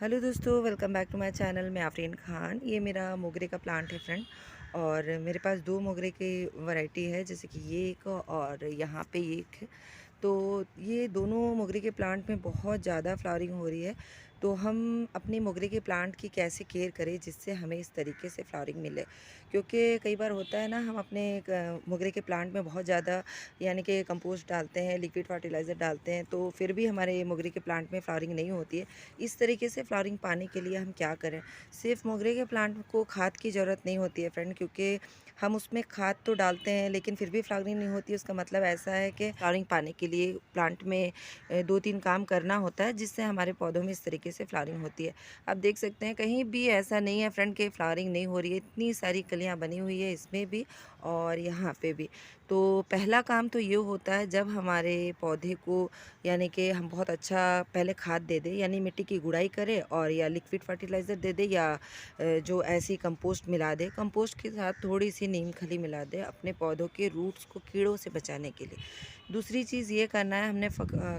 Hello दोस्तों, welcome back to my channel. मैं आफरीन खान। ये मेरा मोगरे का प्लांट है फ्रेंड। और मेरे पास दो मोगरे की वैरायटी है, जैसे कि ये एक और यहाँ पे ये एक है। तो ये दोनों मोगरे के प्लांट में बहुत ज़्यादा फ्लावरिंग हो रही है। तो हम अपनी मोगरे के प्लांट की कैसे केयर करें जिससे हमें इस तरीके से फ्लावरिंग मिले, क्योंकि कई बार होता है ना, हम अपने मोगरे के प्लांट में बहुत ज़्यादा यानी कि कंपोस्ट डालते हैं, लिक्विड फर्टिलाइज़र डालते हैं, तो फिर भी हमारे मोगरे के प्लांट में फ्लावरिंग नहीं होती है। इस तरीके से फ्लावरिंग पाने के लिए हम क्या करें? सिर्फ मोगरे के प्लांट को खाद की ज़रूरत नहीं होती है फ्रेंड, क्योंकि हम उसमें खाद तो डालते हैं लेकिन फिर भी फ्लावरिंग नहीं होती है। उसका मतलब ऐसा है कि फ्लावरिंग पाने के लिए प्लांट में 2-3 काम करना होता है, जिससे हमारे पौधों में इस तरीके से फ्लावरिंग होती है। आप देख सकते हैं कहीं भी ऐसा नहीं है फ्रेंड कि फ्लावरिंग नहीं हो रही है। इतनी सारी कलियाँ बनी हुई है इसमें भी और यहाँ पे भी। तो पहला काम तो ये होता है, जब हमारे पौधे को यानी कि हम बहुत अच्छा पहले खाद दे दें, यानी मिट्टी की गुड़ाई करें और या लिक्विड फर्टिलाइज़र दे दें, या जो ऐसी कंपोस्ट मिला दें। कंपोस्ट के साथ थोड़ी सी नीम खली मिला दें अपने पौधों के रूट्स को कीड़ों से बचाने के लिए। दूसरी चीज़ ये करना है, हमने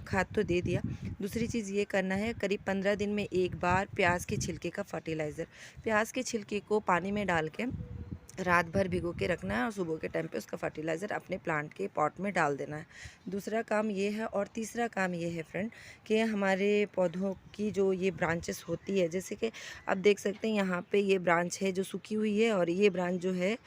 खाद तो दे दिया। दूसरी चीज़ ये करना है, करीब 15 दिन में एक बार प्याज के छिलके का फर्टिलाइज़र, प्याज के छिलके को पानी में डाल के रात भर भिगो के रखना है और सुबह के टाइम पे उसका फर्टिलाइज़र अपने प्लांट के पॉट में डाल देना है। दूसरा काम ये है। और तीसरा काम ये है फ्रेंड कि हमारे पौधों की जो ये ब्रांचेस होती है, जैसे कि आप देख सकते हैं यहाँ पे ये ब्रांच है जो सूखी हुई है और ये ब्रांच जो है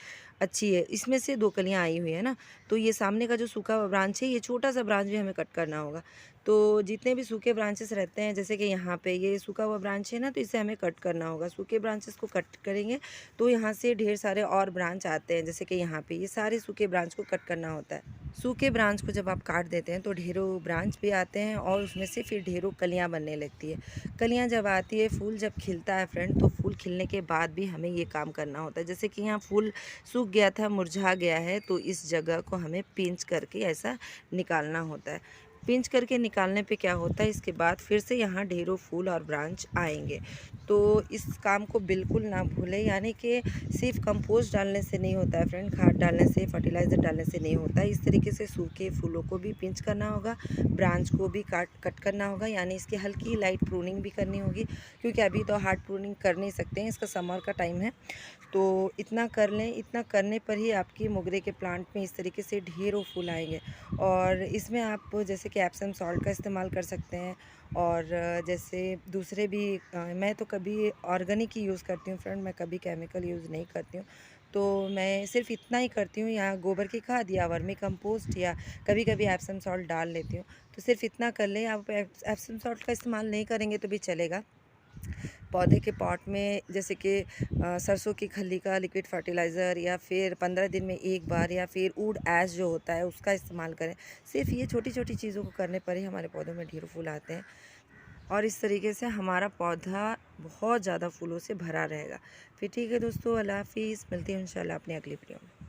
अच्छी है। इसमें से 2 कलियाँ आई हुई है ना, तो ये सामने का जो सूखा हुआ ब्रांच है, ये छोटा सा ब्रांच भी हमें कट करना होगा। तो जितने भी सूखे ब्रांचेस रहते हैं, जैसे कि यहाँ पे ये सूखा हुआ ब्रांच है ना, तो इसे हमें कट करना होगा। सूखे ब्रांचेस को कट करेंगे तो यहाँ से ढेर सारे और ब्रांच आते हैं, जैसे कि यहाँ पे ये सारे सूखे ब्रांच को कट करना होता है। सूखे ब्रांच को जब आप काट देते हैं तो ढेरों ब्रांच भी आते हैं और उसमें से फिर ढेरों कलियाँ बनने लगती है। कलियाँ जब आती है, फूल जब खिलता है फ्रेंड, तो फूल खिलने के बाद भी हमें ये काम करना होता है। जैसे कि यहाँ फूल सूख गया था, मुरझा गया है, तो इस जगह को हमें पिंच करके ऐसा निकालना होता है। पिंच करके निकालने पे क्या होता है, इसके बाद फिर से यहाँ ढेरों फूल और ब्रांच आएंगे। तो इस काम को बिल्कुल ना भूलें, यानी कि सिर्फ कंपोस्ट डालने से नहीं होता है फ्रेंड, खाद डालने से, फर्टिलाइज़र डालने से नहीं होता है। इस तरीके से सूखे फूलों को भी पिंच करना होगा, ब्रांच को भी कट करना होगा, यानी इसकी हल्की लाइट प्रूनिंग भी करनी होगी, क्योंकि अभी तो हार्ड प्रूनिंग कर नहीं सकते हैं, इसका समर का टाइम है। तो इतना कर लें, इतना करने पर ही आपकी मोगरे के प्लांट में इस तरीके से ढेरों फूल आएंगे। और इसमें आप जैसे कि एप्सम सॉल्ट का इस्तेमाल कर सकते हैं। और जैसे दूसरे भी मैं तो कभी ऑर्गेनिक ही यूज़ करती हूँ फ्रेंड, मैं कभी केमिकल यूज़ नहीं करती हूँ। तो मैं सिर्फ इतना ही करती हूँ, या गोबर की खाद या वर्मी कंपोस्ट, या कभी कभी एप्सम सॉल्ट डाल लेती हूँ। तो सिर्फ इतना कर लें। आप एप्सम सॉल्ट का इस्तेमाल नहीं करेंगे तो भी चलेगा। पौधे के पॉट में जैसे कि सरसों की खली का लिक्विड फर्टिलाइज़र, या फिर 15 दिन में एक बार, या फिर वुड ऐश जो होता है उसका इस्तेमाल करें। सिर्फ ये छोटी छोटी चीज़ों को करने पर ही हमारे पौधों में ढेरों फूल आते हैं, और इस तरीके से हमारा पौधा बहुत ज़्यादा फूलों से भरा रहेगा। फिर ठीक है दोस्तों, अल्लाह हाफिज़। मिलती हूँ इंशाल्लाह अपनी अगली वीडियो में।